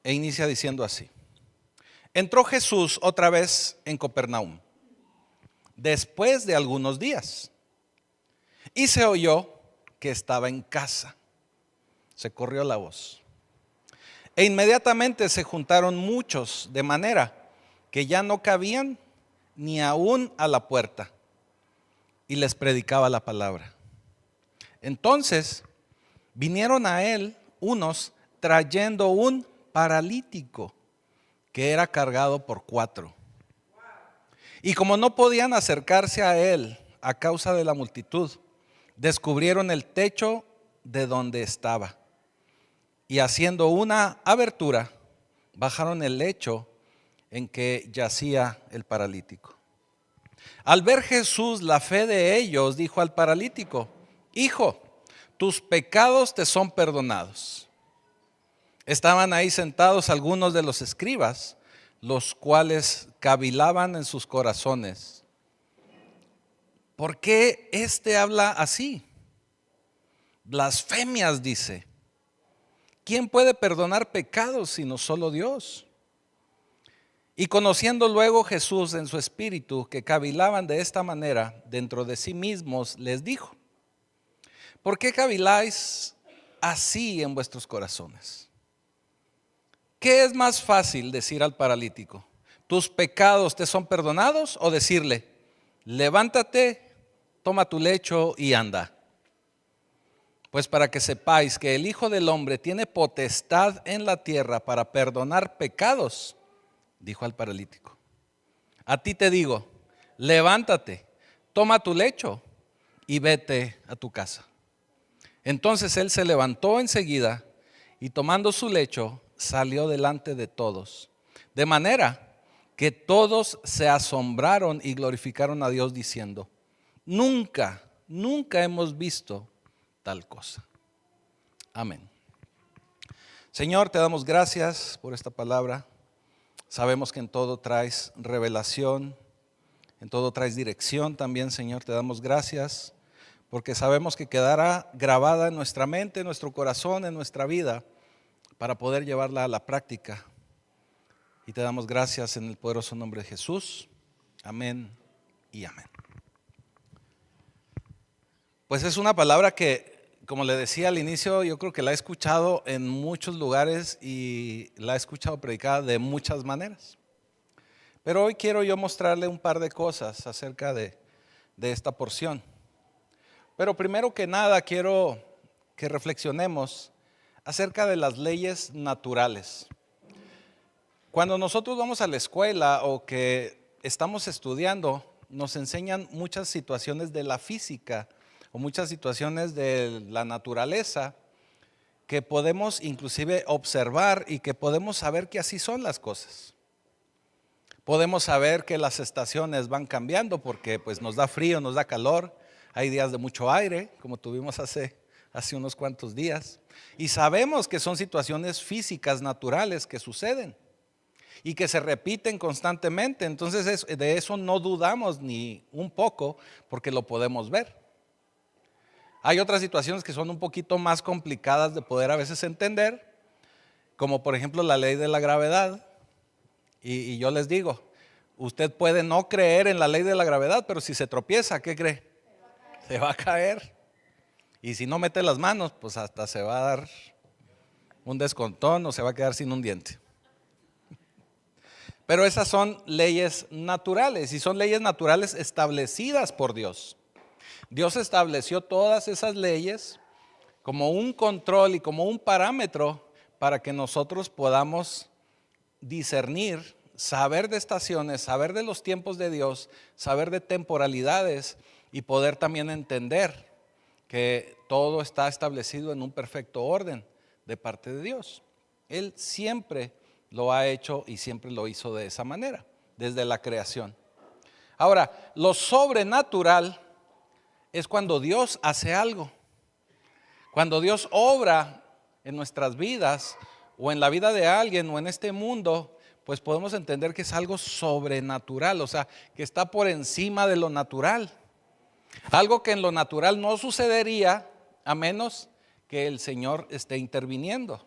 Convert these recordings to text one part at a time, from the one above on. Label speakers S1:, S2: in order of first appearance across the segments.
S1: e inicia diciendo así: entró Jesús otra vez en Capernaum, después de algunos días, y se oyó que estaba en casa. Se corrió la voz. E inmediatamente se juntaron muchos, de manera que ya no cabían ni aún a la puerta, y les predicaba la palabra. Entonces vinieron a él unos trayendo un paralítico que era cargado por 4. Y como no podían acercarse a él a causa de la multitud, descubrieron el techo de donde estaba. Y haciendo una abertura, bajaron el lecho en que yacía el paralítico. Al ver Jesús la fe de ellos, dijo al paralítico: hijo, tus pecados te son perdonados. Estaban ahí sentados algunos de los escribas, los cuales cavilaban en sus corazones: ¿por qué éste habla así? Blasfemias dice. ¿Quién puede perdonar pecados sino solo Dios? Y conociendo luego Jesús en su espíritu que cavilaban de esta manera dentro de sí mismos, les dijo: ¿por qué caviláis así en vuestros corazones? ¿Qué es más fácil decir al paralítico: tus pecados te son perdonados? O decirle: levántate, toma tu lecho y anda. Pues para que sepáis que el Hijo del Hombre tiene potestad en la tierra para perdonar pecados, dijo al paralítico: a ti te digo, levántate, toma tu lecho y vete a tu casa. Entonces él se levantó enseguida y tomando su lecho salió delante de todos, de manera que todos se asombraron y glorificaron a Dios diciendo: nunca hemos visto tal cosa. Amén. Señor, te damos gracias por esta palabra. Sabemos que en todo traes revelación, en todo traes dirección también, Señor. Te damos gracias porque sabemos que quedará grabada en nuestra mente, en nuestro corazón, en nuestra vida, para poder llevarla a la práctica. Y te damos gracias en el poderoso nombre de Jesús. Amén y amén. Pues es una palabra que, como le decía al inicio, yo creo que la he escuchado en muchos lugares y la he escuchado predicada de muchas maneras. Pero hoy quiero yo mostrarle un par de cosas acerca de esta porción. Pero primero que nada quiero que reflexionemos acerca de las leyes naturales. Cuando nosotros vamos a la escuela o que estamos estudiando, nos enseñan muchas situaciones de la física o muchas situaciones de la naturaleza que podemos inclusive observar y que podemos saber que así son las cosas. Podemos saber que las estaciones van cambiando porque pues nos da frío, nos da calor, hay días de mucho aire, como tuvimos hace unos cuantos días, y sabemos que son situaciones físicas naturales que suceden y que se repiten constantemente. Entonces de eso no dudamos ni un poco porque lo podemos ver. Hay otras situaciones que son un poquito más complicadas de poder a veces entender, como por ejemplo la ley de la gravedad. Y yo les digo, usted puede no creer en la ley de la gravedad, pero si se tropieza, ¿qué cree? Se va a caer. Y si no mete las manos, pues hasta se va a dar un descontón o se va a quedar sin un diente. Pero esas son leyes naturales y son leyes naturales establecidas por Dios. Dios estableció todas esas leyes como un control y como un parámetro para que nosotros podamos discernir, saber de estaciones, saber de los tiempos de Dios, saber de temporalidades y poder también entender que todo está establecido en un perfecto orden de parte de Dios. Él siempre lo ha hecho y siempre lo hizo de esa manera, desde la creación. Ahora, lo sobrenatural es cuando Dios hace algo. Cuando Dios obra en nuestras vidas o en la vida de alguien o en este mundo, pues podemos entender que es algo sobrenatural, o sea, que está por encima de lo natural. Algo que en lo natural no sucedería a menos que el Señor esté interviniendo.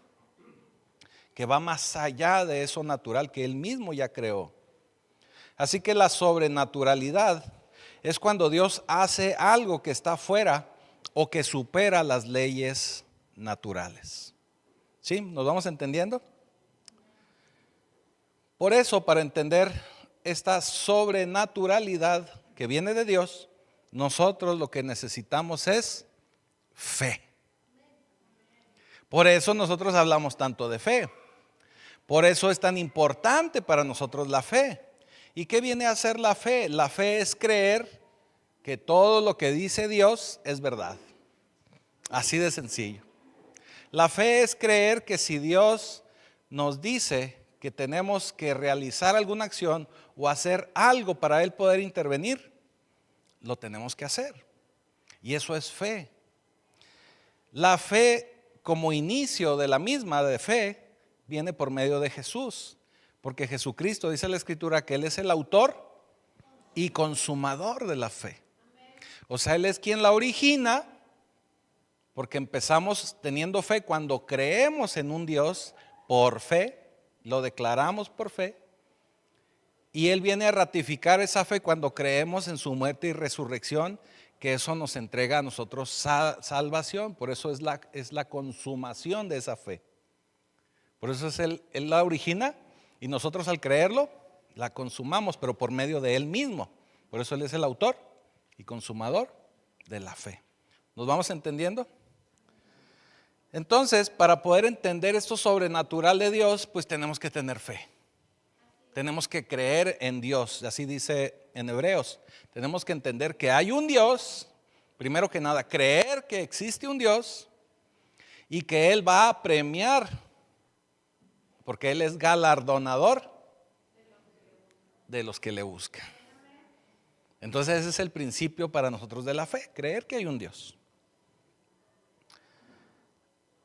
S1: que va más allá de eso natural que Él mismo ya creó. Así que la sobrenaturalidad es cuando Dios hace algo que está fuera o que supera las leyes naturales. ¿Sí? ¿Nos vamos entendiendo? Por eso, para entender esta sobrenaturalidad que viene de Dios, nosotros lo que necesitamos es fe. Por eso nosotros hablamos tanto de fe. Por eso es tan importante para nosotros la fe. ¿Y qué viene a ser la fe? La fe es creer que todo lo que dice Dios es verdad. Así de sencillo. La fe es creer que si Dios nos dice que tenemos que realizar alguna acción o hacer algo para Él poder intervenir, lo tenemos que hacer. Y eso es fe. La fe, como inicio de la misma de fe, viene por medio de Jesús. Porque Jesucristo, dice la Escritura, que Él es el autor y consumador de la fe. O sea, Él es quien la origina, porque empezamos teniendo fe cuando creemos en un Dios por fe, lo declaramos por fe. Y Él viene a ratificar esa fe cuando creemos en su muerte y resurrección, que eso nos entrega a nosotros salvación. Por eso es la consumación de esa fe. Por eso es Él la origina y nosotros al creerlo la consumamos, pero por medio de Él mismo. Por eso Él es el autor y consumador de la fe. ¿Nos vamos entendiendo? Entonces, para poder entender esto sobrenatural de Dios, pues tenemos que tener fe. Tenemos que creer en Dios, así dice en Hebreos. Tenemos que entender que hay un Dios, primero que nada, creer que existe un Dios y que Él va a premiar, porque Él es galardonador de los que le buscan. Entonces ese es el principio para nosotros de la fe, creer que hay un Dios.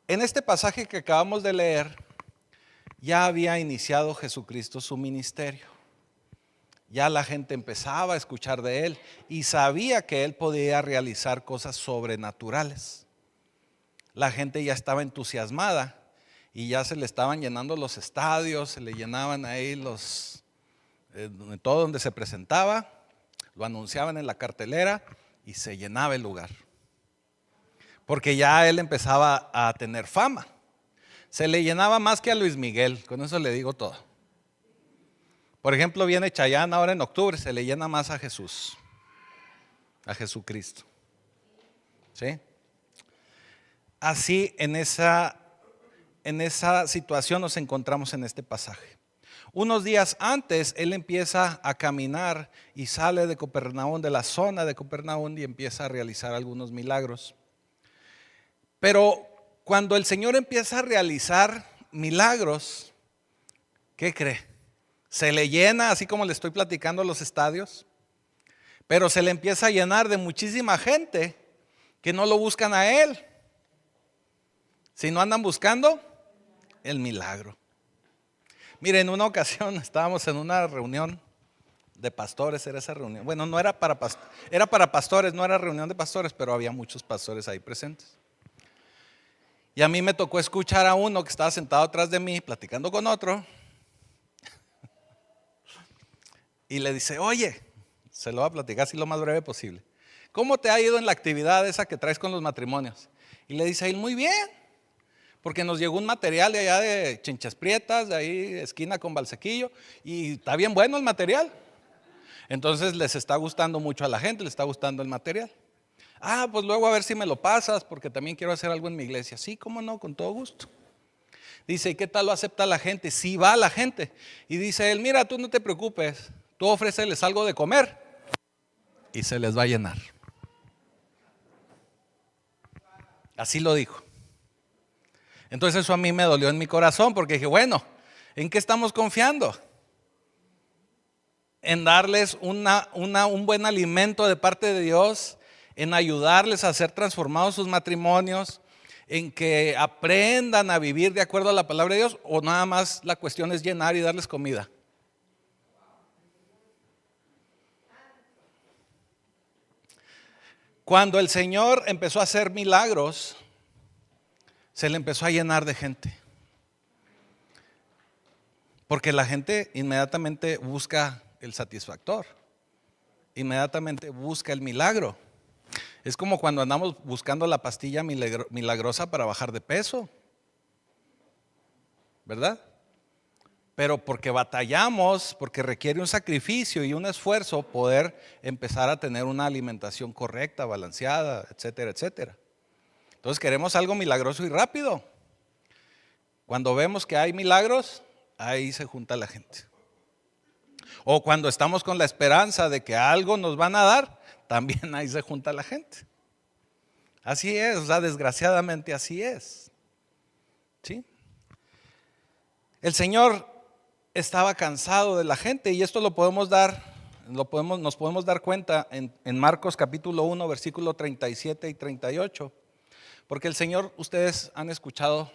S1: En este pasaje que acabamos de leer, ya había iniciado Jesucristo su ministerio. Ya la gente empezaba a escuchar de Él y sabía que Él podía realizar cosas sobrenaturales. La gente ya estaba entusiasmada y ya se le estaban llenando los estadios, se le llenaban ahí todo donde se presentaba, lo anunciaban en la cartelera y se llenaba el lugar. Porque ya Él empezaba a tener fama. Se le llenaba más que a Luis Miguel, con eso le digo todo. Por ejemplo, viene Chayanne ahora en octubre, se le llena más a Jesús, a Jesucristo. ¿Sí? Así en esa situación nos encontramos en este pasaje. Unos días antes, Él empieza a caminar y sale de Capernaum, de la zona de Capernaum, y empieza a realizar algunos milagros. Pero cuando el Señor empieza a realizar milagros, ¿qué cree? Se le llena, así como le estoy platicando, los estadios, pero se le empieza a llenar de muchísima gente que no lo buscan a Él, sino andan buscando el milagro. Miren, en una ocasión estábamos en una reunión de pastores, era esa reunión. Bueno, no era para pastores, era para pastores, no era reunión de pastores, pero había muchos pastores ahí presentes. Y a mí me tocó escuchar a uno que estaba sentado atrás de mí, platicando con otro. Y le dice, oye, se lo voy a platicar así lo más breve posible. ¿Cómo te ha ido en la actividad esa que traes con los matrimonios? Y le dice a él, muy bien, porque nos llegó un material de allá de Chinchas Prietas, de ahí esquina con Valsequillo, y está bien bueno el material. Entonces les está gustando mucho a la gente, les está gustando el material. Ah, pues luego a ver si me lo pasas, porque también quiero hacer algo en mi iglesia. Sí, cómo no, con todo gusto. Dice, ¿y qué tal lo acepta la gente? Sí, va la gente. Y dice él, mira, tú no te preocupes, tú ofréceles algo de comer y se les va a llenar. Así lo dijo. Entonces eso a mí me dolió en mi corazón, porque dije, bueno, ¿en qué estamos confiando? En darles un buen alimento de parte de Dios, en ayudarles a ser transformados sus matrimonios, en que aprendan a vivir de acuerdo a la palabra de Dios, o nada más la cuestión es llenar y darles comida. Cuando el Señor empezó a hacer milagros, se le empezó a llenar de gente. Porque la gente inmediatamente busca el satisfactor, inmediatamente busca el milagro. Es como cuando andamos buscando la pastilla milagrosa para bajar de peso, ¿verdad? Pero porque batallamos, porque requiere un sacrificio y un esfuerzo poder empezar a tener una alimentación correcta, balanceada, etcétera, etcétera. Entonces queremos algo milagroso y rápido. Cuando vemos que hay milagros, ahí se junta la gente. O cuando estamos con la esperanza de que algo nos van a dar, también ahí se junta la gente. Así es, o sea, desgraciadamente así es. ¿Sí? El Señor estaba cansado de la gente y esto lo podemos dar, nos podemos dar cuenta en Marcos capítulo 1, versículo 37 y 38. Porque el Señor, ustedes han escuchado,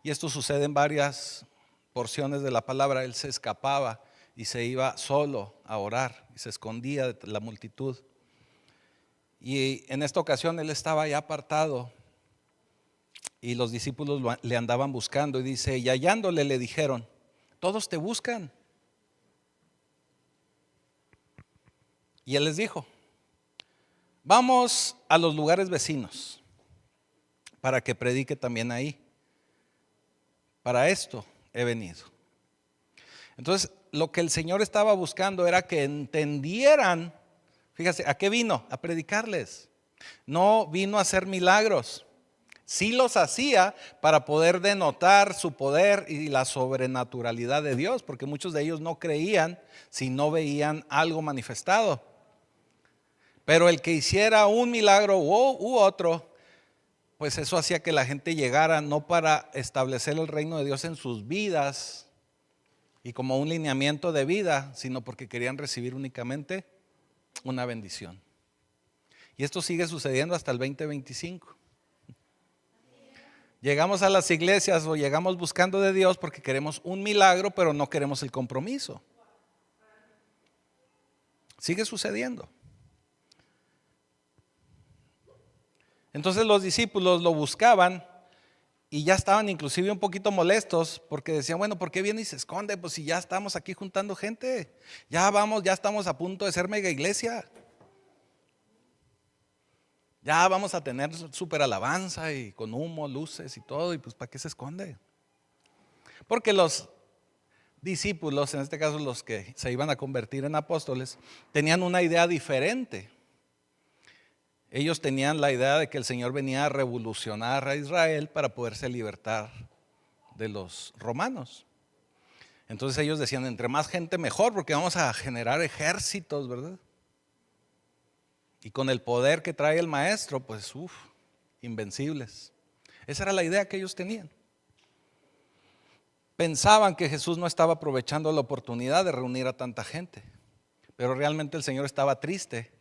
S1: y esto sucede en varias porciones de la palabra, Él se escapaba y se iba solo a orar y se escondía de la multitud. Y en esta ocasión Él estaba ya apartado y los discípulos le andaban buscando y dice, y hallándole le dijeron, todos te buscan. Y Él les dijo, vamos a los lugares vecinos para que predique también ahí. Para esto he venido. Entonces, lo que el Señor estaba buscando era que entendieran, fíjate, ¿a qué vino? A predicarles. No vino a hacer milagros. Sí los hacía para poder denotar su poder y la sobrenaturalidad de Dios, porque muchos de ellos no creían si no veían algo manifestado. Pero el que hiciera un milagro u otro, pues eso hacía que la gente llegara no para establecer el reino de Dios en sus vidas y como un lineamiento de vida, sino porque querían recibir únicamente una bendición. Y esto sigue sucediendo hasta el 2025. Llegamos a las iglesias o llegamos buscando de Dios porque queremos un milagro, pero no queremos el compromiso. Sigue sucediendo. Entonces los discípulos lo buscaban y ya estaban inclusive un poquito molestos porque decían, bueno, ¿por qué viene y se esconde? Pues si ya estamos aquí juntando gente, ya estamos a punto de ser mega iglesia. Ya vamos a tener súper alabanza y con humo, luces y todo, y pues ¿para qué se esconde? Porque los discípulos, en este caso los que se iban a convertir en apóstoles, tenían una idea diferente. Ellos tenían la idea de que el Señor venía a revolucionar a Israel para poderse libertar de los romanos. Entonces ellos decían, entre más gente mejor, porque vamos a generar ejércitos, ¿verdad? Y con el poder que trae el maestro, pues invencibles. Esa era la idea que ellos tenían. Pensaban que Jesús no estaba aprovechando la oportunidad de reunir a tanta gente, pero realmente el Señor estaba triste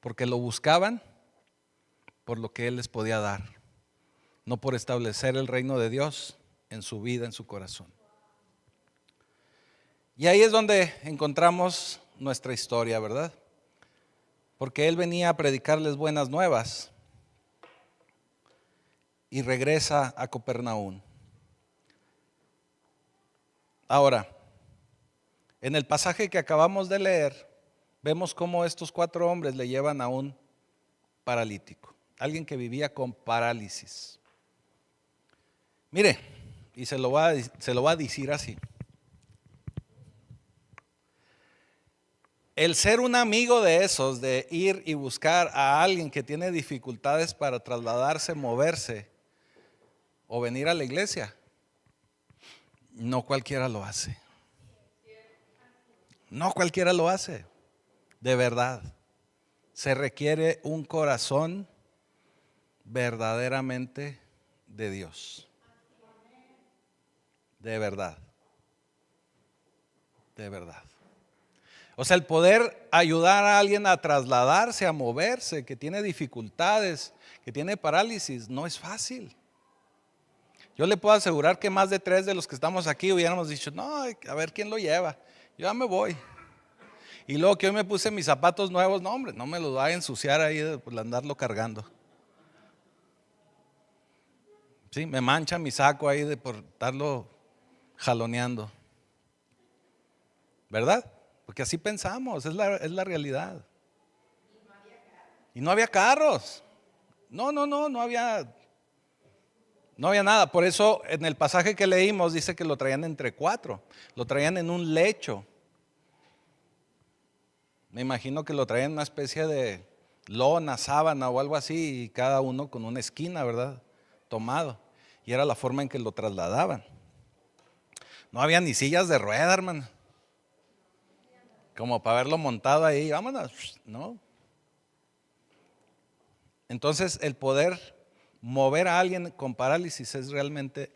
S1: porque lo buscaban por lo que Él les podía dar, no por establecer el reino de Dios en su vida, en su corazón. Y ahí es donde encontramos nuestra historia, ¿verdad? Porque Él venía a predicarles buenas nuevas y regresa a Capernaum. Ahora, en el pasaje que acabamos de leer, vemos cómo estos 4 hombres le llevan a un paralítico, alguien que vivía con parálisis. Mire, y se lo va a decir así. El ser un amigo de esos, de ir y buscar a alguien que tiene dificultades para trasladarse, moverse o venir a la iglesia, no cualquiera lo hace. No cualquiera lo hace, de verdad. Se requiere un corazón verdaderamente de Dios. De verdad. De verdad. O sea, el poder ayudar a alguien a trasladarse, a moverse, que tiene dificultades, que tiene parálisis, no es fácil. Yo le puedo asegurar que más de 3 de los que estamos aquí hubiéramos dicho, no, a ver quién lo lleva, yo ya me voy. Y luego que hoy me puse mis zapatos nuevos, no hombre, no me los va a ensuciar ahí por andarlo cargando. Sí, me mancha mi saco ahí por estarlo jaloneando. ¿verdad? Porque así pensamos, es la realidad. Y no había carros. No había nada. Por eso en el pasaje que leímos dice que lo traían entre 4. Lo traían en un lecho. Me imagino que lo traían en una especie de lona, sábana o algo así, y cada uno con una esquina, ¿verdad? Tomado. Y era la forma en que lo trasladaban. No había ni sillas de rueda, hermano. Como para haberlo montado ahí, vámonos, ¿no? Entonces el poder mover a alguien con parálisis es realmente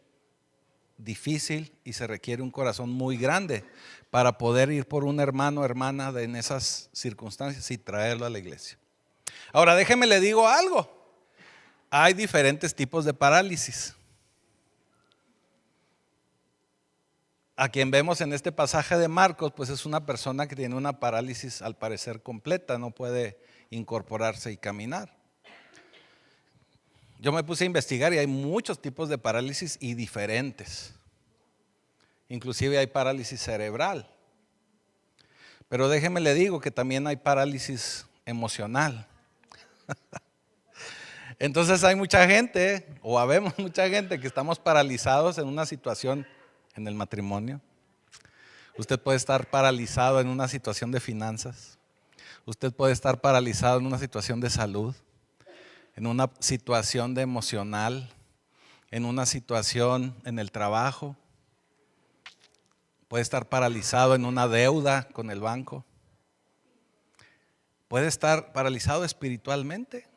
S1: difícil y se requiere un corazón muy grande para poder ir por un hermano o hermana en esas circunstancias y traerlo a la iglesia. Ahora déjeme le digo algo. Hay diferentes tipos de parálisis. A quien vemos en este pasaje de Marcos, pues es una persona que tiene una parálisis al parecer completa, no puede incorporarse y caminar. Yo me puse a investigar y hay muchos tipos de parálisis y diferentes. Inclusive hay parálisis cerebral. Pero déjeme le digo que también hay parálisis emocional. Entonces hay mucha gente, o habemos mucha gente que estamos paralizados en una situación en el matrimonio. Usted puede estar paralizado en una situación de finanzas. Usted puede estar paralizado en una situación de salud, en una situación de emocional, en una situación en el trabajo. Puede estar paralizado en una deuda con el banco. Puede estar paralizado espiritualmente.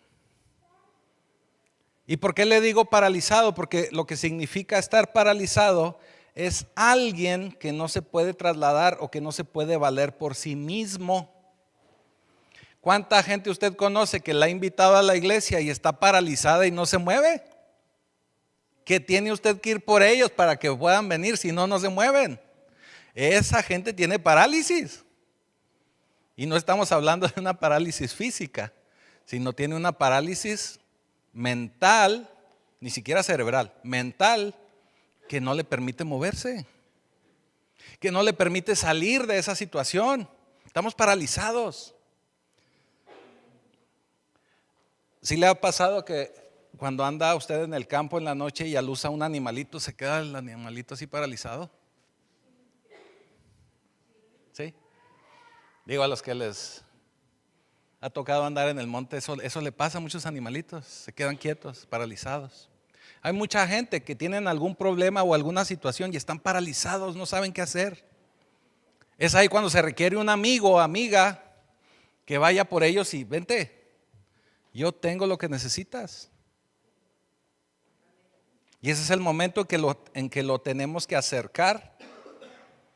S1: ¿Y por qué le digo paralizado? Porque lo que significa estar paralizado es alguien que no se puede trasladar o que no se puede valer por sí mismo. ¿Cuánta gente usted conoce que la ha invitado a la iglesia y está paralizada y no se mueve? Que tiene usted que ir por ellos para que puedan venir, si no, no se mueven. Esa gente tiene parálisis. Y no estamos hablando de una parálisis física, sino tiene una parálisis mental, ni siquiera cerebral, mental, que no le permite moverse, que no le permite salir de esa situación. Estamos paralizados. ¿Sí le ha pasado que cuando anda usted en el campo en la noche y alusa a un animalito, se queda el animalito así paralizado? ¿Sí? Digo, a los que les ha tocado andar en el monte, eso le pasa a muchos animalitos, se quedan quietos, paralizados. Hay mucha gente que tienen algún problema o alguna situación y están paralizados, no saben qué hacer. Es ahí cuando se requiere un amigo o amiga que vaya por ellos y vente, yo tengo lo que necesitas. Y ese es el momento en que lo tenemos que acercar,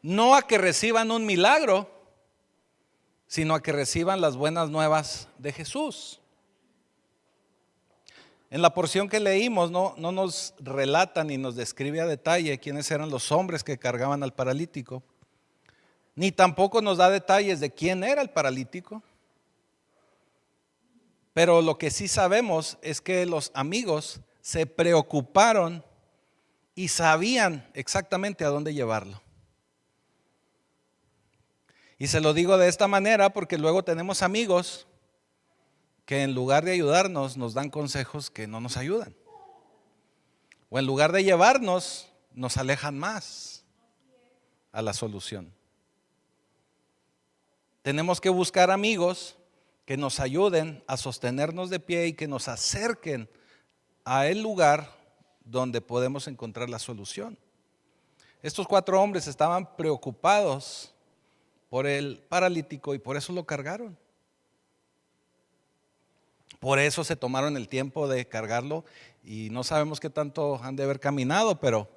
S1: no a que reciban un milagro, sino a que reciban las buenas nuevas de Jesús. En la porción que leímos no nos relata ni nos describe a detalle quiénes eran los hombres que cargaban al paralítico, ni tampoco nos da detalles de quién era el paralítico. Pero lo que sí sabemos es que los amigos se preocuparon y sabían exactamente a dónde llevarlo. Y se lo digo de esta manera porque luego tenemos amigos que en lugar de ayudarnos nos dan consejos que no nos ayudan. O en lugar de llevarnos, nos alejan más a la solución. Tenemos que buscar amigos que nos ayuden a sostenernos de pie y que nos acerquen a el lugar donde podemos encontrar la solución. Estos 4 hombres estaban preocupados por el paralítico y por eso lo cargaron. Por eso se tomaron el tiempo de cargarlo y no sabemos qué tanto han de haber caminado, pero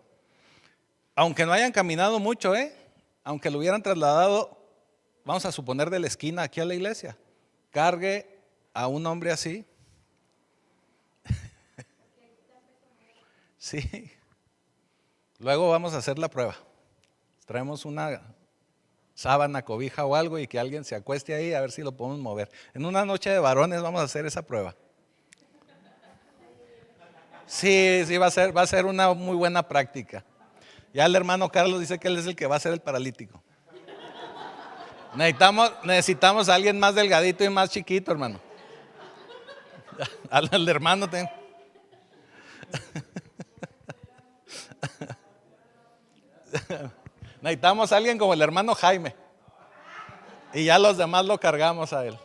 S1: aunque no hayan caminado mucho, aunque lo hubieran trasladado, vamos a suponer de la esquina aquí a la iglesia, cargue a un hombre así. Sí. Luego vamos a hacer la prueba. Traemos una sábana, cobija o algo y que alguien se acueste ahí a ver si lo podemos mover. En una noche de varones vamos a hacer esa prueba. Sí, va a ser una muy buena práctica. Ya el hermano Carlos dice que él es el que va a ser el paralítico. Necesitamos a alguien más delgadito y más chiquito, hermano. Al hermano necesitamos a alguien como el hermano Jaime. Y ya los demás lo cargamos a él.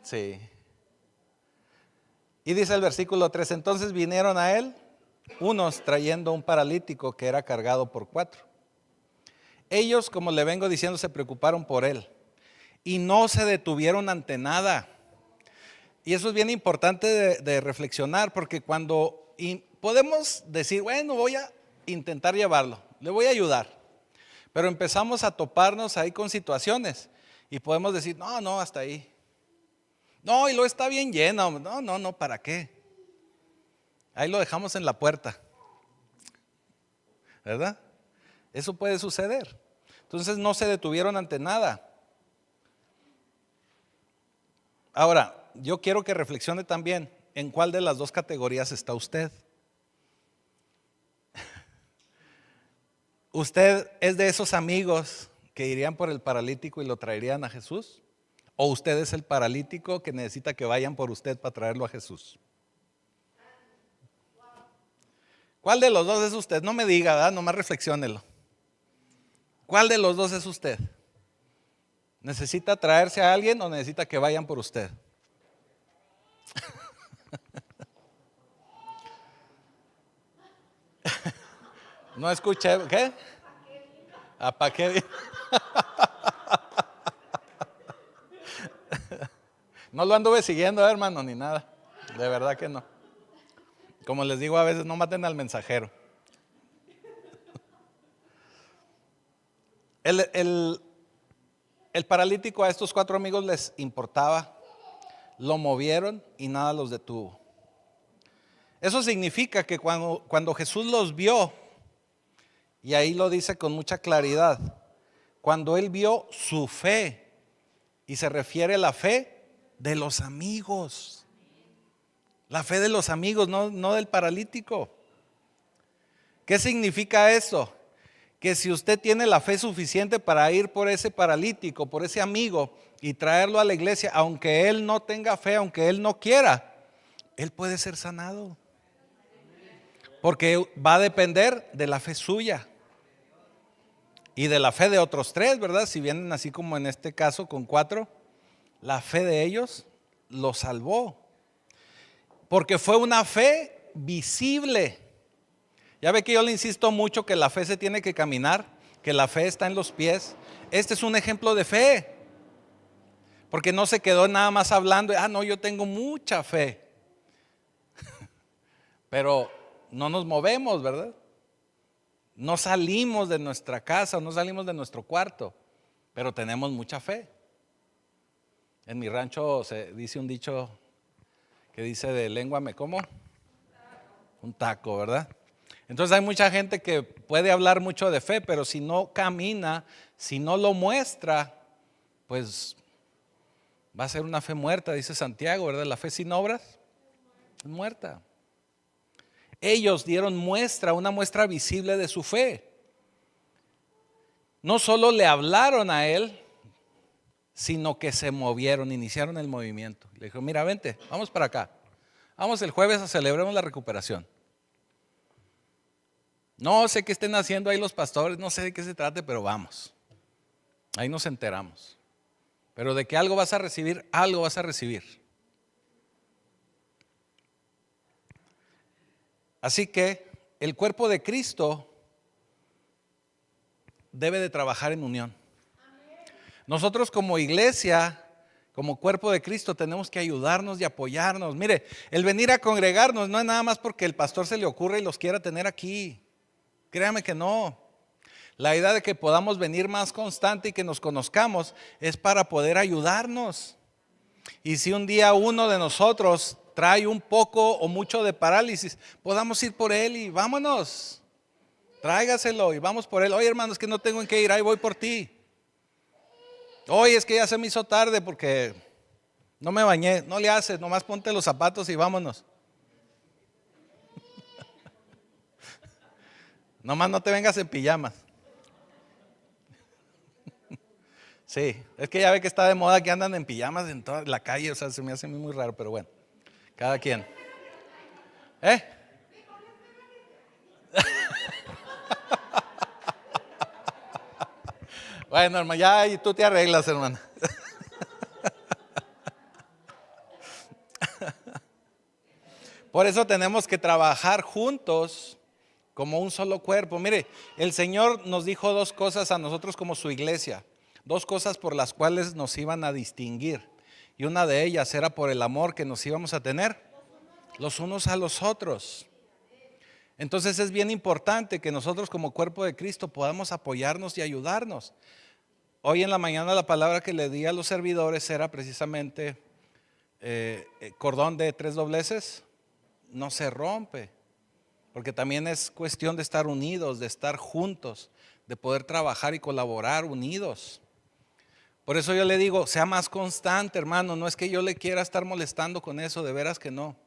S1: Sí. Y dice el versículo 3, entonces vinieron a él unos trayendo un paralítico que era cargado por 4. Ellos, como le vengo diciendo, se preocuparon por él y no se detuvieron ante nada. Y eso es bien importante de reflexionar, porque cuando podemos decir, bueno, voy a intentar llevarlo, le voy a ayudar, pero empezamos a toparnos ahí con situaciones y podemos decir, no, hasta ahí. No, y lo está bien lleno. No, ¿para qué? Ahí lo dejamos en la puerta, ¿verdad? Eso puede suceder. Entonces no se detuvieron ante nada. Ahora, yo quiero que reflexione también en cuál de las dos categorías está usted. ¿Usted es de esos amigos que irían por el paralítico y lo traerían a Jesús? ¿O usted es el paralítico que necesita que vayan por usted para traerlo a Jesús? ¿Cuál de los dos es usted? No me diga, ¿verdad? Nomás reflexiónelo. ¿Cuál de los dos es usted? ¿Necesita traerse a alguien o necesita que vayan por usted? No escuché, ¿qué? ¿Para qué? No lo anduve siguiendo, hermano, ni nada. De verdad que no. Como les digo, a veces no maten al mensajero. El paralítico a estos 4 amigos les importaba, lo movieron y nada los detuvo. Eso significa que cuando Jesús los vio, y ahí lo dice con mucha claridad, cuando él vio su fe, y se refiere a la fe de los amigos, la fe de los amigos, no del paralítico. ¿Qué significa eso? Que si usted tiene la fe suficiente para ir por ese paralítico, por ese amigo y traerlo a la iglesia, aunque él no tenga fe, aunque él no quiera, él puede ser sanado. Porque va a depender de la fe suya y de la fe de otros 3, ¿verdad? Si vienen así como en este caso con 4, la fe de ellos lo salvó. Porque fue una fe visible. Ya ve que yo le insisto mucho que la fe se tiene que caminar, que la fe está en los pies. Este es un ejemplo de fe. Porque no se quedó nada más hablando, no, yo tengo mucha fe. Pero no nos movemos, ¿verdad? No salimos de nuestra casa, no salimos de nuestro cuarto, pero tenemos mucha fe. En mi rancho se dice un dicho que dice de lengua me como un taco, ¿verdad? Entonces hay mucha gente que puede hablar mucho de fe, pero si no camina, si no lo muestra, pues va a ser una fe muerta, dice Santiago, ¿verdad? La fe sin obras es muerta. Ellos dieron muestra, una muestra visible de su fe. No solo le hablaron a él, sino que se movieron, iniciaron el movimiento. Le dijo, mira, vente, vamos para acá. Vamos el jueves a celebremos la recuperación. No sé qué estén haciendo ahí los pastores, no sé de qué se trate, pero vamos. Ahí nos enteramos. Pero de que algo vas a recibir, algo vas a recibir. Así que el cuerpo de Cristo debe de trabajar en unión. Nosotros como iglesia, como cuerpo de Cristo, tenemos que ayudarnos y apoyarnos. Mire, el venir a congregarnos no es nada más porque el pastor se le ocurre y los quiera tener aquí. Créame que no. La idea de que podamos venir más constante y que nos conozcamos es para poder ayudarnos. Y si un día uno de nosotros trae un poco o mucho de parálisis, podamos ir por él y vámonos. Tráigaselo y vamos por él. Oye, hermano, es que no tengo en qué ir, ahí voy por ti. Oye, es que ya se me hizo tarde porque no me bañé. No le haces, nomás ponte los zapatos y vámonos. Nomás no te vengas en pijamas. Sí, es que ya ve que está de moda que andan en pijamas en toda la calle, o sea, se me hace muy raro, pero bueno, cada quien. ¿Eh? Bueno, hermano, ya y tú te arreglas, hermano. Por eso tenemos que trabajar juntos como un solo cuerpo. Mire, el Señor nos dijo dos cosas a nosotros como su iglesia, dos cosas por las cuales nos iban a distinguir. Y una de ellas era por el amor que nos íbamos a tener los unos a los otros. Entonces es bien importante que nosotros como cuerpo de Cristo podamos apoyarnos y ayudarnos. Hoy en la mañana la palabra que le di a los servidores era precisamente cordón de tres dobleces. No se rompe, porque también es cuestión de estar unidos, de estar juntos, de poder trabajar y colaborar unidos. Por eso yo le digo, sea más constante, hermano. No es que yo le quiera estar molestando con eso, de veras que no.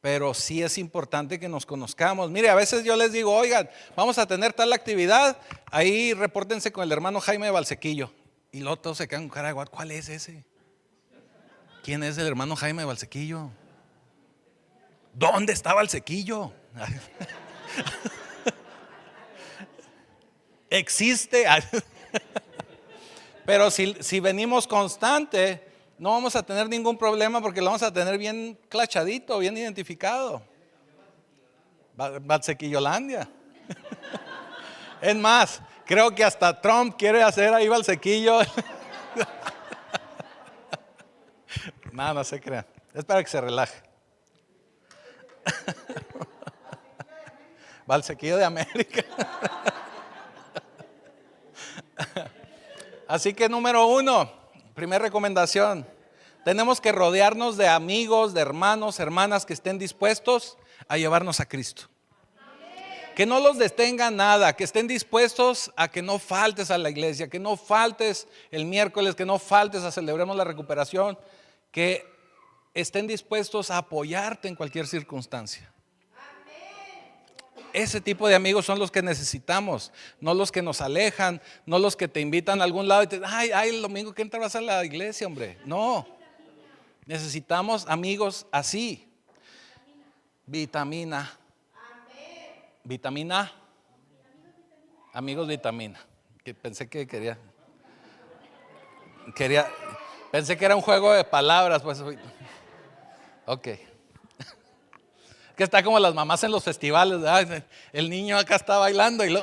S1: Pero sí es importante que nos conozcamos. Mire, a veces yo les digo, oigan, vamos a tener tal actividad, ahí repórtense con el hermano Jaime de Valsequillo. Y luego todos se quedan con cara de guat, ¿cuál es ese? ¿Quién es el hermano Jaime de Valsequillo? ¿Dónde estaba el sequillo? Existe. Pero si venimos constante, no vamos a tener ningún problema porque lo vamos a tener bien clachadito, bien identificado. Valsequillolandia. Es más, creo que hasta Trump quiere hacer ahí Valsequillo. No, no se crean. Es para que se relaje. Valsequillo de América. Así que número uno, primera recomendación, tenemos que rodearnos de amigos, de hermanos, hermanas que estén dispuestos a llevarnos a Cristo. Que no los detenga nada, que estén dispuestos a que no faltes a la iglesia, que no faltes el miércoles, que no faltes a celebremos la recuperación, que estén dispuestos a apoyarte en cualquier circunstancia. Ese tipo de amigos son los que necesitamos, no los que nos alejan, no los que te invitan a algún lado y te dicen, ay, el domingo que entra vas a la iglesia, hombre. No, necesitamos amigos así. Vitamina. Vitamina. Amigos vitamina. Que pensé que pensé que era un juego de palabras, pues. Ok. Que está como las mamás en los festivales, ¿verdad? El niño acá está bailando y lo.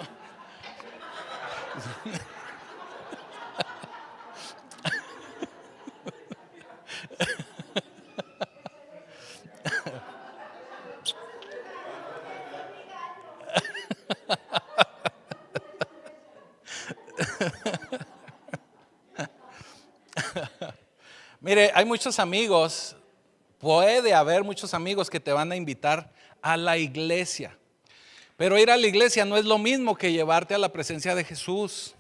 S1: Mire, hay muchos amigos, puede haber muchos amigos que te van a invitar a la iglesia. Pero ir a la iglesia no es lo mismo que llevarte a la presencia de Jesús.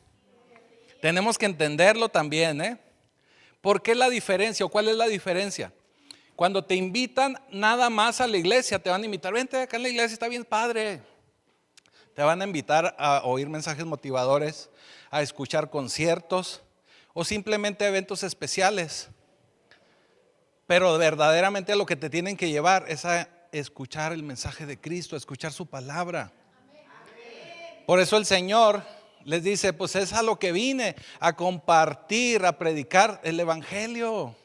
S1: Tenemos que entenderlo también, ¿eh? ¿Por qué la diferencia o cuál es la diferencia? Cuando te invitan nada más a la iglesia, te van a invitar, vente acá a la iglesia, está bien padre. Te van a invitar a oír mensajes motivadores, a escuchar conciertos o simplemente eventos especiales. Pero verdaderamente lo que te tienen que llevar es a escuchar el mensaje de Cristo, a escuchar su palabra. Por eso el Señor les dice, pues es a lo que vine, a compartir, a predicar el evangelio.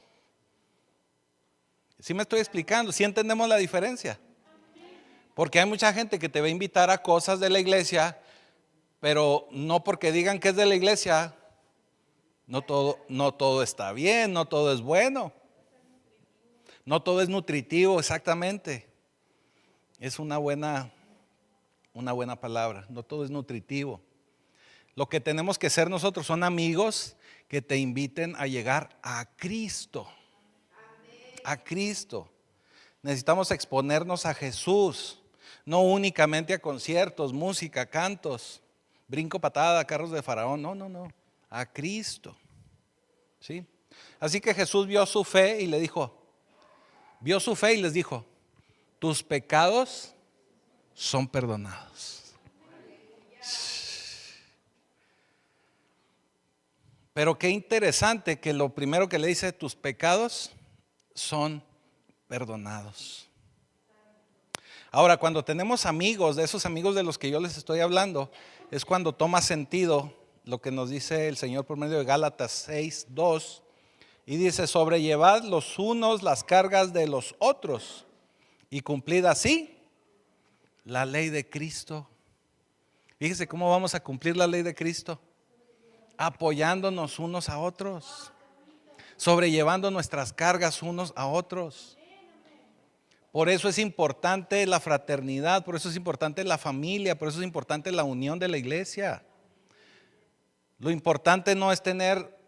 S1: ¿Sí me estoy explicando? ¿Sí entendemos la diferencia? Porque hay mucha gente que te va a invitar a cosas de la iglesia, pero no porque digan que es de la iglesia, no todo está bien, no todo es bueno. No todo es nutritivo, exactamente. Es una buena palabra. No todo es nutritivo. Lo que tenemos que ser nosotros son amigos que te inviten a llegar a Cristo. A Cristo. Necesitamos exponernos a Jesús, no únicamente a conciertos, música, cantos, brinco, patada, carros de faraón. No. A Cristo. ¿Sí? Así que Jesús vio su fe y les dijo, tus pecados son perdonados. Pero qué interesante que lo primero que le dice, tus pecados son perdonados. Ahora, cuando tenemos amigos, de esos amigos de los que yo les estoy hablando, es cuando toma sentido lo que nos dice el Señor por medio de Gálatas 6:2, y dice, sobrellevad los unos las cargas de los otros y cumplid así la ley de Cristo. Fíjese cómo vamos a cumplir la ley de Cristo, apoyándonos unos a otros, sobrellevando nuestras cargas unos a otros. Por eso es importante la fraternidad, por eso es importante la familia, por eso es importante la unión de la iglesia. Lo importante no es tener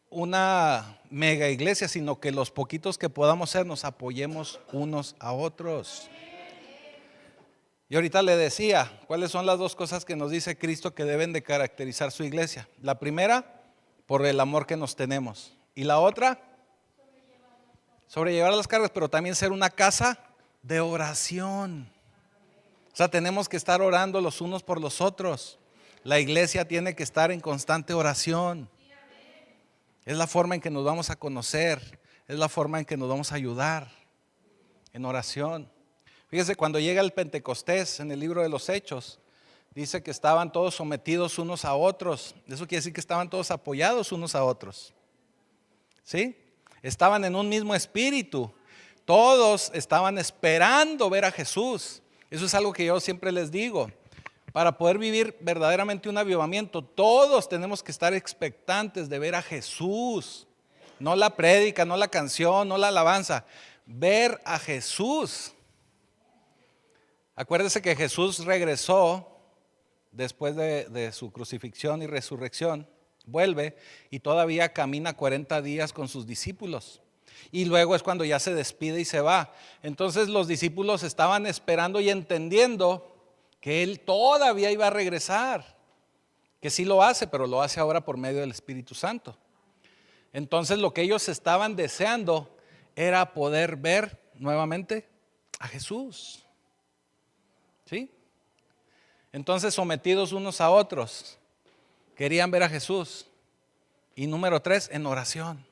S1: una mega iglesia, sino que los poquitos que podamos ser nos apoyemos unos a otros. Y ahorita le decía, ¿cuáles son las dos cosas que nos dice Cristo que deben de caracterizar su iglesia? La primera, por el amor que nos tenemos. Y la otra, sobrellevar las cargas, pero también ser una casa de oración. O sea, tenemos que estar orando los unos por los otros. La iglesia tiene que estar en constante oración. Es la forma en que nos vamos a conocer, es la forma en que nos vamos a ayudar en oración. Fíjese, cuando llega el Pentecostés en el libro de los Hechos, dice que estaban todos sometidos unos a otros. Eso quiere decir que estaban todos apoyados unos a otros. ¿Sí? Estaban en un mismo espíritu. Todos estaban esperando ver a Jesús. Eso es algo que yo siempre les digo. Para poder vivir verdaderamente un avivamiento, todos tenemos que estar expectantes de ver a Jesús. No la prédica, no la canción, no la alabanza. Ver a Jesús. Acuérdese que Jesús regresó después de su crucifixión y resurrección. Vuelve y todavía camina 40 días con sus discípulos. Y luego es cuando ya se despide y se va. Entonces los discípulos estaban esperando y entendiendo que Él todavía iba a regresar. Que sí lo hace, pero lo hace ahora por medio del Espíritu Santo. Entonces lo que ellos estaban deseando era poder ver nuevamente a Jesús. ¿Sí? Entonces, sometidos unos a otros, querían ver a Jesús. Y número 3, en oración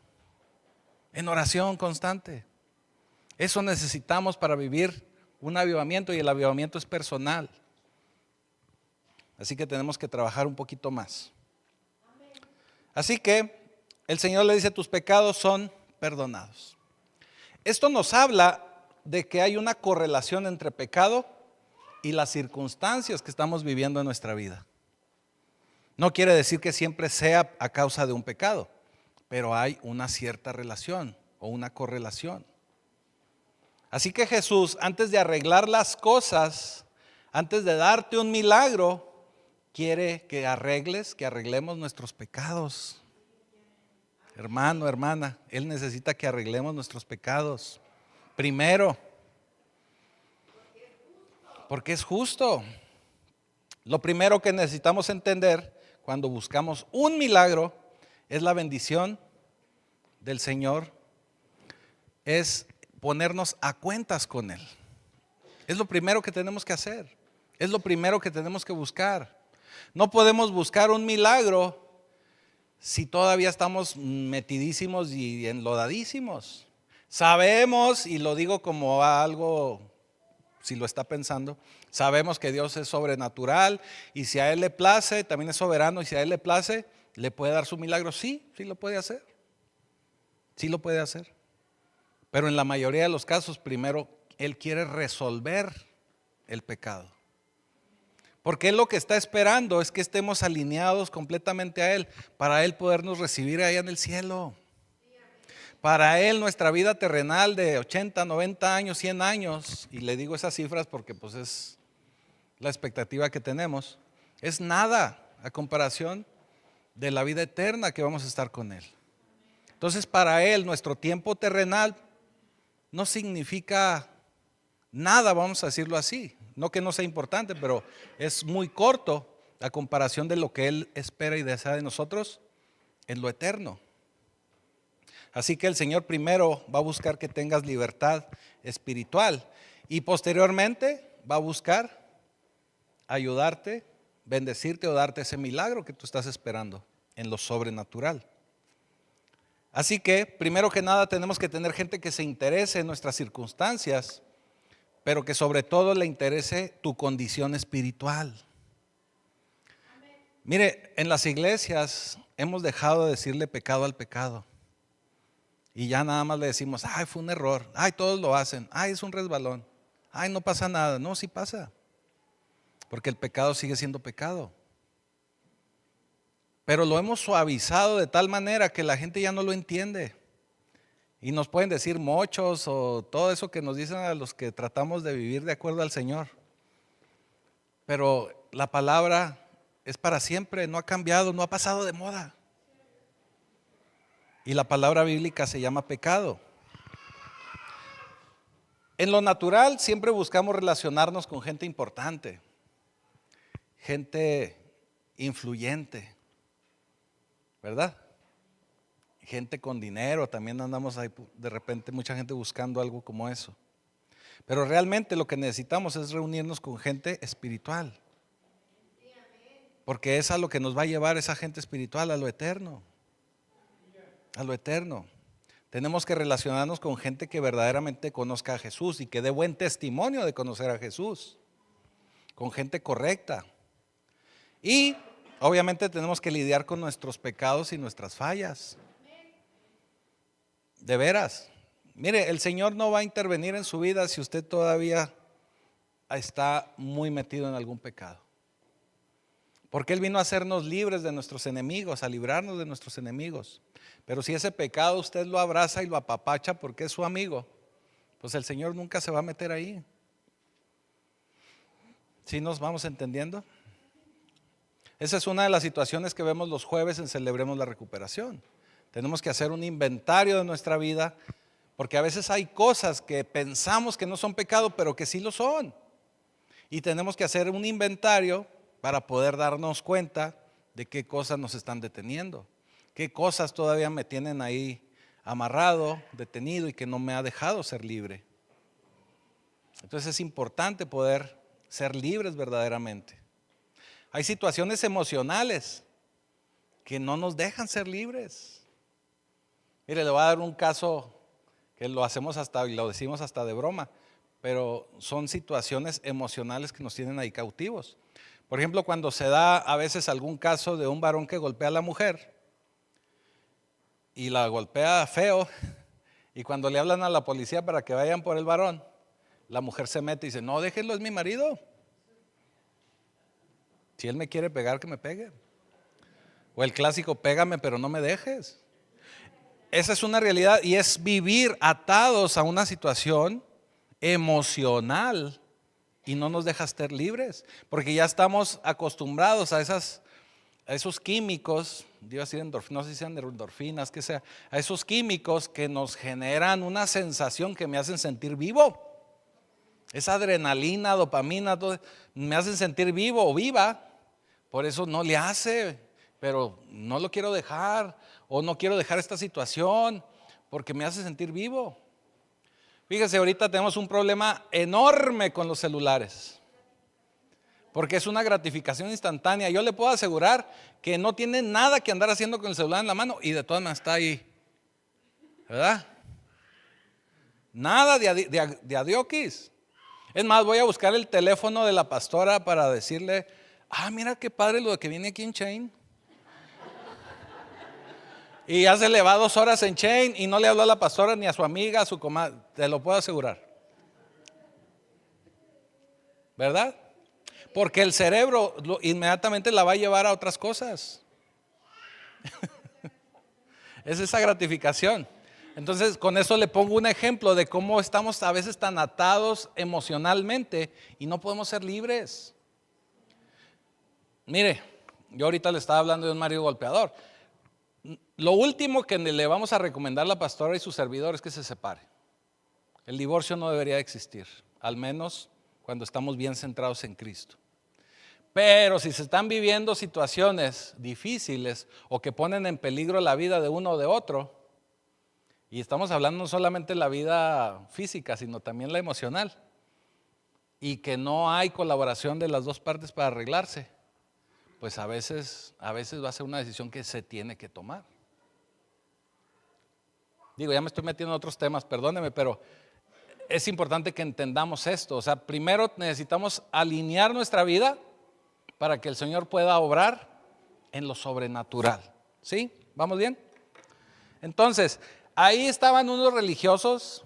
S1: constante. Eso necesitamos para vivir un avivamiento, y el avivamiento es personal. Así que tenemos que trabajar un poquito más. Así que el Señor le dice, tus pecados son perdonados. Esto nos habla de que hay una correlación entre pecado y las circunstancias que estamos viviendo en nuestra vida. No quiere decir que siempre sea a causa de un pecado, pero hay una cierta relación o una correlación. Así que Jesús, antes de arreglar las cosas, antes de darte un milagro, quiere que arreglemos nuestros pecados. Hermano, hermana, Él necesita que arreglemos nuestros pecados. Primero, porque es justo. Lo primero que necesitamos entender cuando buscamos un milagro es la bendición del Señor, es ponernos a cuentas con Él. Es lo primero que tenemos que hacer, es lo primero que tenemos que buscar. No podemos buscar un milagro si todavía estamos metidísimos y enlodadísimos. Sabemos, y lo digo como algo, si lo está pensando, sabemos que Dios es sobrenatural y si a Él le place, también es soberano, y si a Él le place, le puede dar su milagro. Sí, sí lo puede hacer. Sí lo puede hacer. Pero en la mayoría de los casos, primero, Él quiere resolver el pecado. Porque Él lo que está esperando es que estemos alineados completamente a Él, para Él podernos recibir allá en el cielo. Para Él nuestra vida terrenal de 80, 90 años, 100 años, y le digo esas cifras porque pues es la expectativa que tenemos, es nada a comparación de la vida eterna que vamos a estar con Él. Entonces para Él nuestro tiempo terrenal no significa nada, vamos a decirlo así. No que no sea importante, pero es muy corto a comparación de lo que Él espera y desea de nosotros en lo eterno. Así que el Señor primero va a buscar que tengas libertad espiritual y posteriormente va a buscar ayudarte, bendecirte o darte ese milagro que tú estás esperando. en lo sobrenatural. Así que, primero que nada, tenemos que tener gente que se interese en nuestras circunstancias, pero que sobre todo le interese tu condición espiritual. Mire, en las iglesias hemos dejado de decirle pecado al pecado. Y ya nada más le decimos, ay, fue un error, ay, todos lo hacen, ay, es un resbalón, ay, no pasa nada. No, sí pasa, porque el pecado sigue siendo pecado. Pero lo hemos suavizado de tal manera que la gente ya no lo entiende. Y nos pueden decir mochos o todo eso que nos dicen a los que tratamos de vivir de acuerdo al Señor. Pero la palabra es para siempre, no ha cambiado, no ha pasado de moda. Y la palabra bíblica se llama pecado. En lo natural siempre buscamos relacionarnos con gente importante, gente influyente, ¿verdad? Gente con dinero, también andamos ahí de repente mucha gente buscando algo como eso. Pero realmente lo que necesitamos es reunirnos con gente espiritual. Porque es a lo que nos va a llevar esa gente espiritual, a lo eterno. A lo eterno. Tenemos que relacionarnos con gente que verdaderamente conozca a Jesús y que dé buen testimonio de conocer a Jesús. Con gente correcta. Y obviamente tenemos que lidiar con nuestros pecados y nuestras fallas. De veras. Mire, el Señor no va a intervenir en su vida si usted todavía está muy metido en algún pecado. Porque Él vino a hacernos libres de nuestros enemigos, a librarnos de nuestros enemigos. Pero si ese pecado usted lo abraza y lo apapacha porque es su amigo, pues el Señor nunca se va a meter ahí. ¿Sí nos vamos entendiendo? Esa es una de las situaciones que vemos los jueves en Celebremos la Recuperación. Tenemos que hacer un inventario de nuestra vida, porque a veces hay cosas que pensamos que no son pecado, pero que sí lo son. Y tenemos que hacer un inventario para poder darnos cuenta de qué cosas nos están deteniendo, qué cosas todavía me tienen ahí amarrado, detenido y que no me ha dejado ser libre. Entonces es importante poder ser libres verdaderamente. Hay situaciones emocionales que no nos dejan ser libres. Mire, le voy a dar un caso que lo hacemos hasta, y lo decimos hasta de broma, pero son situaciones emocionales que nos tienen ahí cautivos. Por ejemplo, cuando se da a veces algún caso de un varón que golpea a la mujer y la golpea feo, y cuando le hablan a la policía para que vayan por el varón, la mujer se mete y dice, no, déjenlo, es mi marido. Si él me quiere pegar, que me pegue. O el clásico, pégame pero no me dejes. Esa es una realidad y es vivir atados a una situación emocional y no nos deja estar libres, porque ya estamos acostumbrados a esos químicos, iba a decir endorfinas, no sé si sean endorfinas, que sea, a esos químicos que nos generan una sensación que me hacen sentir vivo. Esa adrenalina, dopamina, todo, me hacen sentir vivo o viva, por eso no le hace, pero no lo quiero dejar, o no quiero dejar esta situación, porque me hace sentir vivo. Fíjese, ahorita tenemos un problema enorme con los celulares, porque es una gratificación instantánea. Yo le puedo asegurar que no tiene nada que andar haciendo con el celular en la mano y de todas maneras está ahí, ¿verdad? Nada de adioquis. Es más, voy a buscar el teléfono de la pastora para decirle, mira qué padre lo que viene aquí en Chain. Y ya se le va 2 horas en Chain y no le habló a la pastora ni a su amiga, a su comadre, te lo puedo asegurar. ¿Verdad? Porque el cerebro inmediatamente la va a llevar a otras cosas. Es esa gratificación. Entonces, con eso le pongo un ejemplo de cómo estamos a veces tan atados emocionalmente y no podemos ser libres. Mire, yo ahorita le estaba hablando de un marido golpeador. Lo último que le vamos a recomendar a la pastora y su servidor es que se separe. El divorcio no debería existir, al menos cuando estamos bien centrados en Cristo. Pero si se están viviendo situaciones difíciles o que ponen en peligro la vida de uno o de otro, y estamos hablando no solamente de la vida física, sino también la emocional, y que no hay colaboración de las dos partes para arreglarse, pues a veces va a ser una decisión que se tiene que tomar. Digo, ya me estoy metiendo en otros temas, perdóneme, pero es importante que entendamos esto. O sea, primero necesitamos alinear nuestra vida para que el Señor pueda obrar en lo sobrenatural. ¿Sí? ¿Vamos bien? Entonces, ahí estaban unos religiosos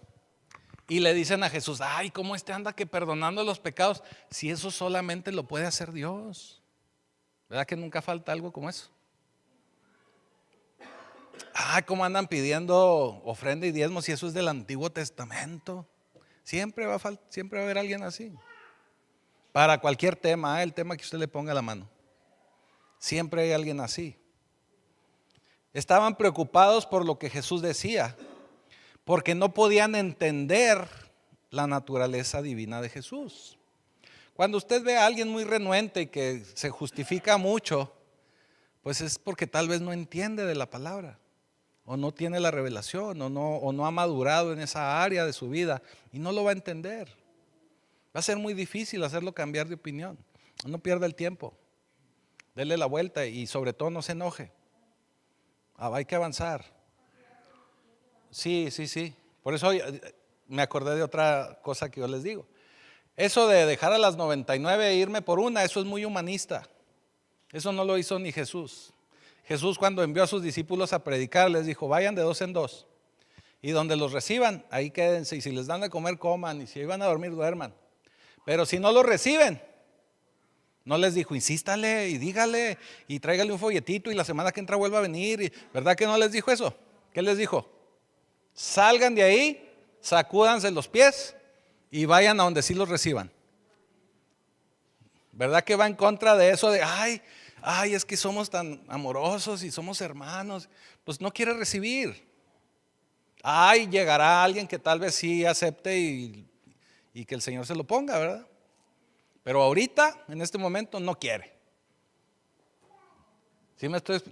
S1: y le dicen a Jesús, ay, ¿cómo anda que perdonando los pecados? Si eso solamente lo puede hacer Dios. ¿Verdad que nunca falta algo como eso? Ay, ¿cómo andan pidiendo ofrenda y diezmo si eso es del Antiguo Testamento? Siempre va a haber alguien así. Para cualquier tema, el tema que usted le ponga a la mano. Siempre hay alguien así. Estaban preocupados por lo que Jesús decía, porque no podían entender la naturaleza divina de Jesús. Cuando usted ve a alguien muy renuente y que se justifica mucho, pues es porque tal vez no entiende de la palabra, o no tiene la revelación, o no ha madurado en esa área de su vida y no lo va a entender. Va a ser muy difícil hacerlo cambiar de opinión. No pierda el tiempo, dele la vuelta y sobre todo no se enoje. Hay que avanzar. Sí. Por eso me acordé de otra cosa que yo les digo. Eso de dejar a las 99 e irme por una, eso es muy humanista. Eso no lo hizo ni Jesús. Jesús, cuando envió a sus discípulos a predicar, les dijo, vayan de 2 en 2. Y donde los reciban, ahí quédense. Y si les dan de comer, coman. Y si iban a dormir, duerman. Pero si no lo reciben, no les dijo, insístale y dígale y tráigale un folletito y la semana que entra vuelva a venir. ¿Verdad que no les dijo eso? ¿Qué les dijo? Salgan de ahí, sacúdanse los pies y vayan a donde sí los reciban. ¿Verdad que va en contra de eso de, ay, es que somos tan amorosos y somos hermanos? Pues no quiere recibir. Ay, llegará alguien que tal vez sí acepte y que el Señor se lo ponga, ¿verdad? Pero ahorita, en este momento, no quiere.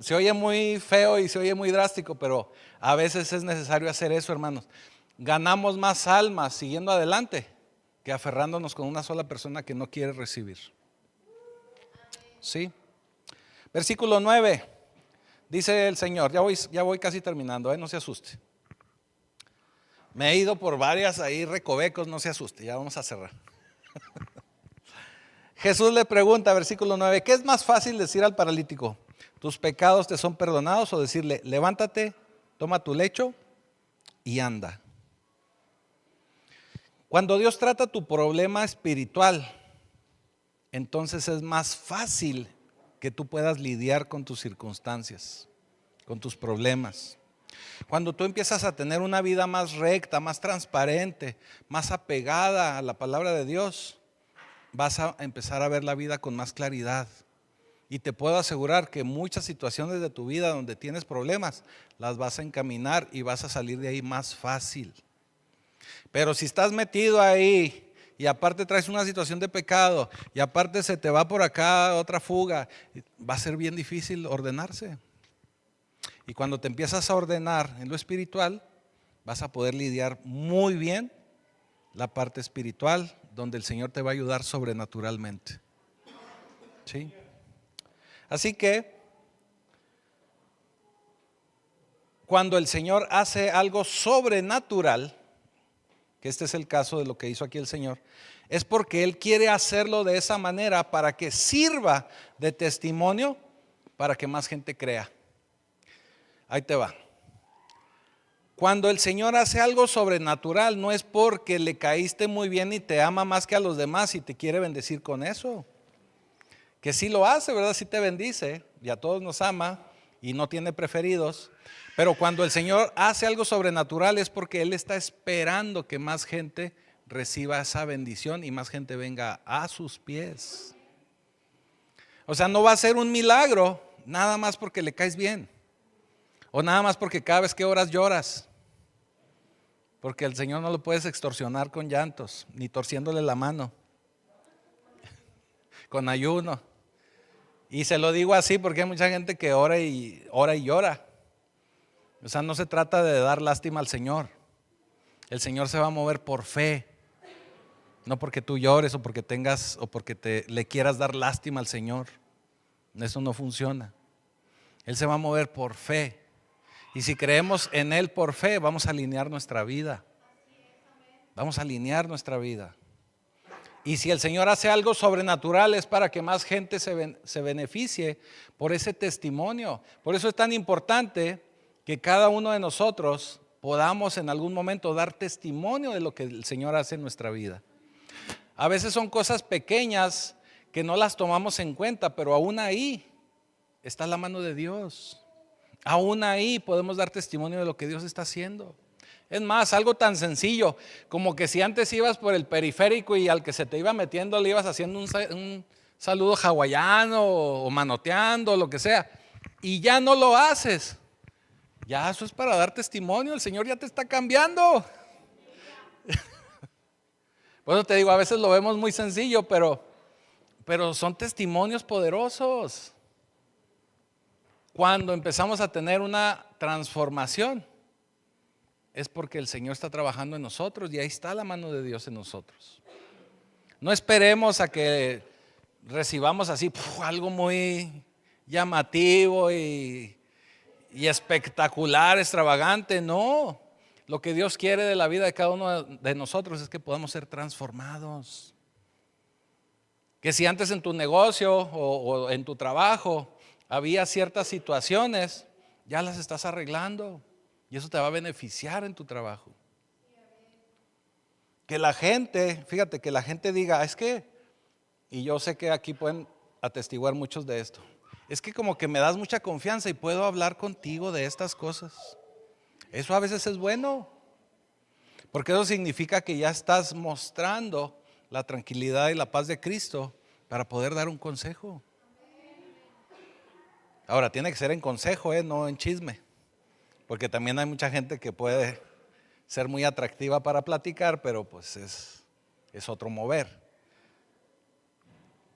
S1: Se oye muy feo y se oye muy drástico, pero a veces es necesario hacer eso, hermanos. Ganamos más almas siguiendo adelante que aferrándonos con una sola persona que no quiere recibir. ¿Sí? Versículo 9, dice el Señor, ya voy casi terminando, no se asuste. Me he ido por varias ahí recovecos, no se asuste, ya vamos a cerrar. Jesús le pregunta, versículo 9, ¿qué es más fácil decir al paralítico? ¿Tus pecados te son perdonados? O decirle, levántate, toma tu lecho y anda. Cuando Dios trata tu problema espiritual, entonces es más fácil que tú puedas lidiar con tus circunstancias, con tus problemas. Cuando tú empiezas a tener una vida más recta, más transparente, más apegada a la palabra de Dios, vas a empezar a ver la vida con más claridad. Y te puedo asegurar que muchas situaciones de tu vida donde tienes problemas, las vas a encaminar y vas a salir de ahí más fácil. Pero si estás metido ahí y aparte traes una situación de pecado y aparte se te va por acá otra fuga, va a ser bien difícil ordenarse. Y cuando te empiezas a ordenar en lo espiritual, vas a poder lidiar muy bien la parte espiritual, donde el Señor te va a ayudar sobrenaturalmente. ¿Sí? Así que, cuando el Señor hace algo sobrenatural, que este es el caso de lo que hizo aquí el Señor, es porque Él quiere hacerlo de esa manera para que sirva de testimonio para que más gente crea. Ahí te va. Cuando el Señor hace algo sobrenatural, no es porque le caíste muy bien y te ama más que a los demás y te quiere bendecir con eso. Que sí lo hace, ¿verdad? Sí te bendice y a todos nos ama y no tiene preferidos. Pero cuando el Señor hace algo sobrenatural es porque Él está esperando que más gente reciba esa bendición y más gente venga a sus pies. O sea, no va a ser un milagro nada más porque le caes bien. O nada más porque cada vez que oras lloras. Porque el Señor no lo puedes extorsionar con llantos, ni torciéndole la mano, con ayuno. Y se lo digo así porque hay mucha gente que ora y llora. O sea, no se trata de dar lástima al Señor. El Señor se va a mover por fe. No porque tú llores o porque le quieras dar lástima al Señor. Eso no funciona. Él se va a mover por fe. Y si creemos en Él por fe, vamos a alinear nuestra vida. Vamos a alinear nuestra vida. Y si el Señor hace algo sobrenatural es para que más gente se beneficie por ese testimonio. Por eso es tan importante que cada uno de nosotros podamos en algún momento dar testimonio de lo que el Señor hace en nuestra vida. A veces son cosas pequeñas que no las tomamos en cuenta, pero aún ahí está la mano de Dios. Aún ahí podemos dar testimonio de lo que Dios está haciendo. Es más, algo tan sencillo como que si antes ibas por el periférico y al que se te iba metiendo le ibas haciendo un saludo hawaiano o manoteando o lo que sea, y ya no lo haces. Ya eso es para dar testimonio, el Señor ya te está cambiando. Por eso te digo, a veces lo vemos muy sencillo, pero son testimonios poderosos. Cuando empezamos a tener una transformación, es porque el Señor está trabajando en nosotros y ahí está la mano de Dios en nosotros. No esperemos a que recibamos así algo muy llamativo y espectacular, extravagante. No, lo que Dios quiere de la vida de cada uno de nosotros es que podamos ser transformados. Que si antes en tu negocio o en tu trabajo había ciertas situaciones, ya las estás arreglando. Y eso te va a beneficiar en tu trabajo. Que la gente, fíjate, que la gente diga, es que, y yo sé que aquí pueden atestiguar muchos de esto, es que como que me das mucha confianza y puedo hablar contigo de estas cosas. Eso a veces es bueno, porque eso significa que ya estás mostrando la tranquilidad y la paz de Cristo para poder dar un consejo. Ahora, tiene que ser en consejo, no en chisme. Porque también hay mucha gente que puede ser muy atractiva para platicar, pero pues es otro mover.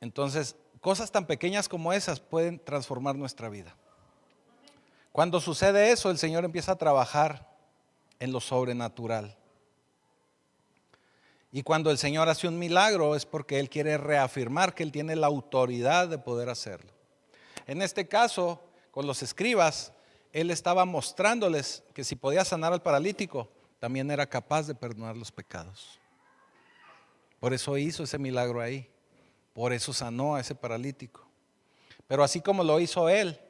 S1: Entonces, cosas tan pequeñas como esas pueden transformar nuestra vida. Cuando sucede eso, el Señor empieza a trabajar en lo sobrenatural. Y cuando el Señor hace un milagro es porque Él quiere reafirmar que Él tiene la autoridad de poder hacerlo. En este caso, con los escribas, Él estaba mostrándoles que si podía sanar al paralítico, también era capaz de perdonar los pecados. Por eso hizo ese milagro ahí. Por eso sanó a ese paralítico. Pero así como lo hizo Él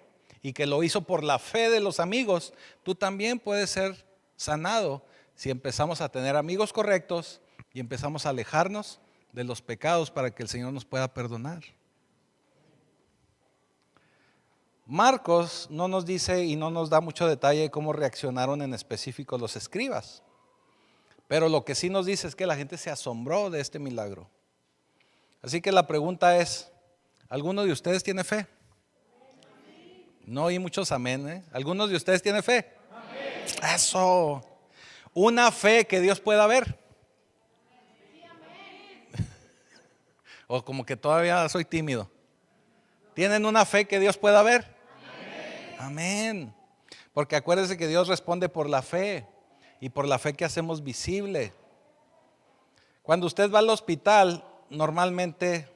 S1: y que lo hizo por la fe de los amigos, tú también puedes ser sanado si empezamos a tener amigos correctos y empezamos a alejarnos de los pecados para que el Señor nos pueda perdonar. Marcos no nos dice y no nos da mucho detalle de cómo reaccionaron en específico los escribas. Pero lo que sí nos dice es que la gente se asombró de este milagro. Así que la pregunta es, ¿alguno de ustedes tiene fe? No oí muchos amén, ¿Algunos de ustedes tienen fe? Amén. Eso. Una fe que Dios pueda ver. O como que todavía soy tímido. ¿Tienen una fe que Dios pueda ver? Amén. Porque acuérdense que Dios responde por la fe y por la fe que hacemos visible. Cuando usted va al hospital, normalmente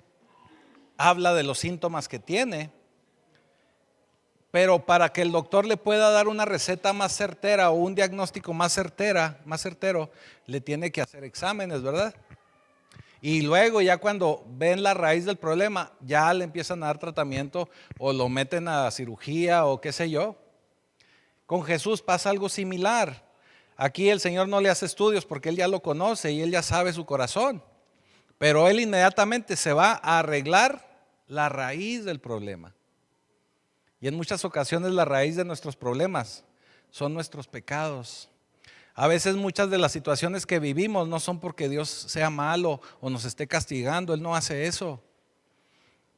S1: habla de los síntomas que tiene, pero para que el doctor le pueda dar una receta más certera o un diagnóstico más certero, le tiene que hacer exámenes, ¿verdad? Y luego ya cuando ven la raíz del problema, ya le empiezan a dar tratamiento o lo meten a cirugía o qué sé yo. Con Jesús pasa algo similar. Aquí el Señor no le hace estudios porque Él ya lo conoce y Él ya sabe su corazón. Pero Él inmediatamente se va a arreglar la raíz del problema. Y en muchas ocasiones la raíz de nuestros problemas son nuestros pecados. A veces muchas de las situaciones que vivimos no son porque Dios sea malo o nos esté castigando, Él no hace eso.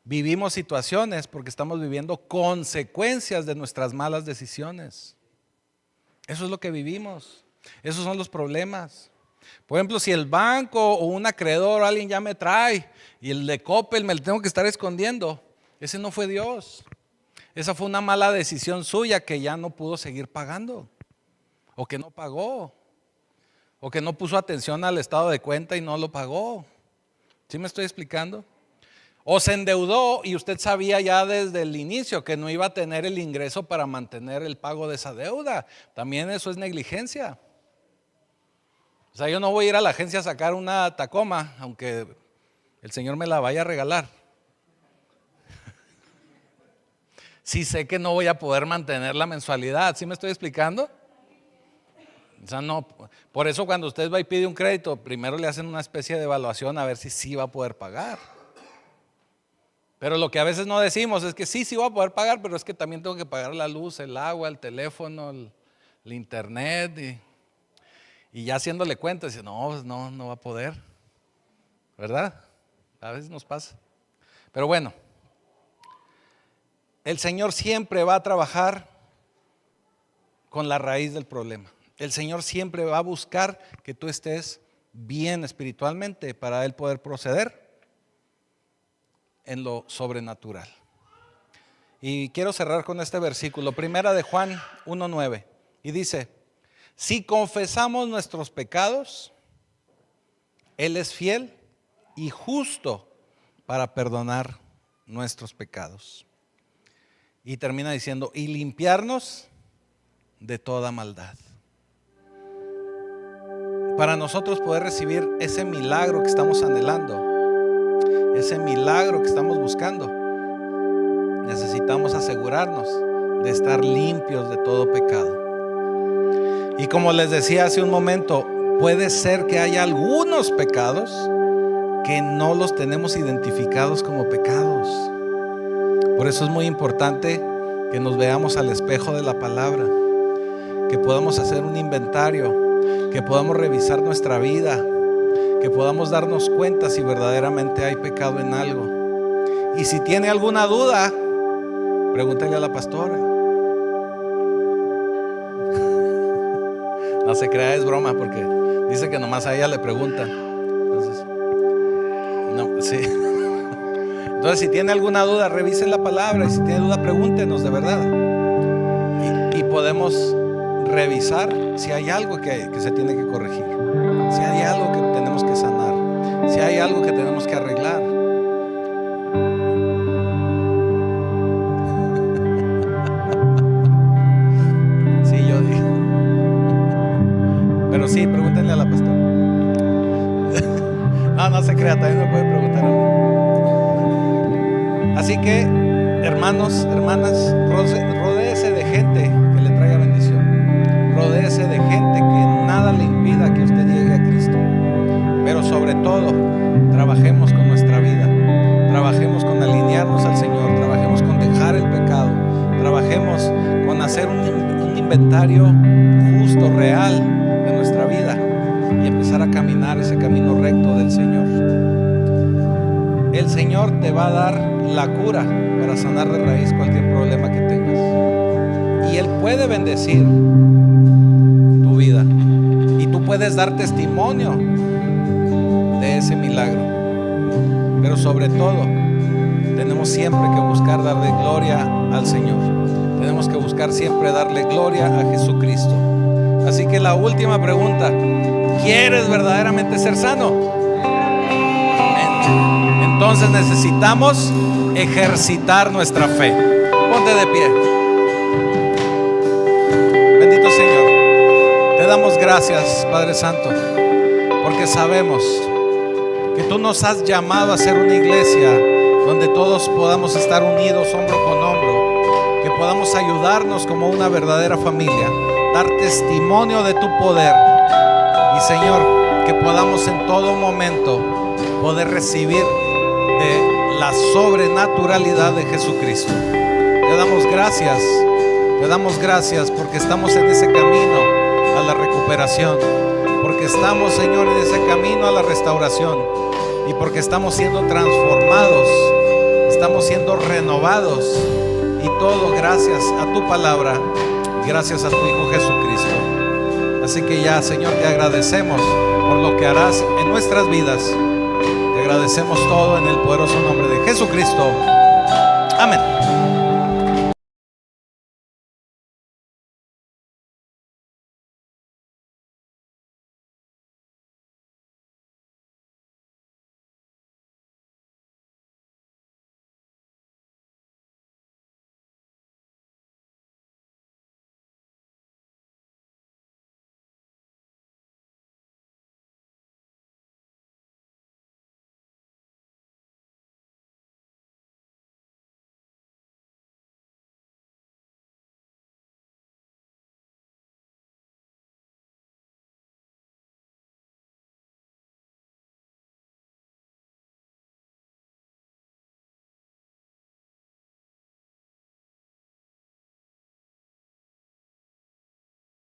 S1: Vivimos situaciones porque estamos viviendo consecuencias de nuestras malas decisiones. Eso es lo que vivimos, esos son los problemas. Por ejemplo, si el banco o un acreedor o alguien ya me trae y el de Coppel me lo tengo que estar escondiendo, ese no fue Dios. Esa fue una mala decisión suya que ya no pudo seguir pagando. O que no pagó, o que no puso atención al estado de cuenta y no lo pagó. ¿Sí me estoy explicando? O se endeudó y usted sabía ya desde el inicio que no iba a tener el ingreso para mantener el pago de esa deuda. También eso es negligencia. O sea, yo no voy a ir a la agencia a sacar una Tacoma, aunque el Señor me la vaya a regalar. Si sé que no voy a poder mantener la mensualidad. ¿Sí me estoy explicando? O sea, no, por eso cuando usted va y pide un crédito, primero le hacen una especie de evaluación a ver si sí va a poder pagar. Pero lo que a veces no decimos es que sí voy a poder pagar, pero es que también tengo que pagar la luz, el agua, el teléfono, el internet. Y ya haciéndole cuenta, dice, no, pues no va a poder. ¿Verdad? A veces nos pasa. Pero bueno, el Señor siempre va a trabajar con la raíz del problema. El Señor siempre va a buscar que tú estés bien espiritualmente para Él poder proceder en lo sobrenatural. Y quiero cerrar con este versículo, primera de Juan 1:9, y dice: si confesamos nuestros pecados, Él es fiel y justo para perdonar nuestros pecados. Y termina diciendo, y limpiarnos de toda maldad. Para nosotros poder recibir ese milagro que estamos anhelando, ese milagro que estamos buscando, necesitamos asegurarnos de estar limpios de todo pecado. Y como les decía hace un momento, puede ser que haya algunos pecados que no los tenemos identificados como pecados. Por eso es muy importante que nos veamos al espejo de la palabra, que podamos hacer un inventario, que podamos revisar nuestra vida, que podamos darnos cuenta si verdaderamente hay pecado en algo. Y si tiene alguna duda, pregúntale a la pastora. No se crea, es broma, porque dice que nomás a ella le preguntan. Entonces, no, sí. Entonces, si tiene alguna duda, revisen la palabra. Y si tiene duda, pregúntenos de verdad. Y podemos revisar si hay algo que se tiene que corregir, si hay algo que tenemos que sanar, si hay algo que tenemos que arreglar. Sí, yo digo. Pero sí, pregúntenle a la pastora. No se crea, también me puede preguntar a mí. Así que, hermanos, hermanas, rodéese de gente que le traiga bendición. Rodéese de gente que nada le impida que usted llegue a Cristo. Pero sobre todo, trabajemos con nuestra vida. Trabajemos con alinearnos al Señor. Trabajemos con dejar el pecado. Trabajemos con hacer un inventario justo, real de nuestra vida y empezar a caminar ese camino recto del Señor. El Señor te va a dar la cura para sanar de raíz cualquier problema que tengas. Y Él puede bendecir tu vida. Y tú puedes dar testimonio de ese milagro. Pero sobre todo, tenemos siempre que buscar darle gloria al Señor. Tenemos que buscar siempre darle gloria a Jesucristo. Así que la última pregunta: ¿quieres verdaderamente ser sano? Entonces necesitamos ejercitar nuestra fe. Ponte de pie. Bendito Señor, te damos gracias, Padre Santo, porque sabemos que tú nos has llamado a ser una iglesia donde todos podamos estar unidos hombro con hombro, que podamos ayudarnos como una verdadera familia, dar testimonio de tu poder. Y Señor, que podamos en todo momento poder recibir de la sobrenaturalidad de Jesucristo. Te damos gracias porque estamos en ese camino a la recuperación, porque estamos, Señor, en ese camino a la restauración, y porque estamos siendo transformados, estamos siendo renovados, y todo gracias a tu palabra, gracias a tu Hijo Jesucristo. Así que ya, Señor, te agradecemos por lo que harás en nuestras vidas. Te agradecemos todo en el poderoso nombre de Jesucristo. Amén.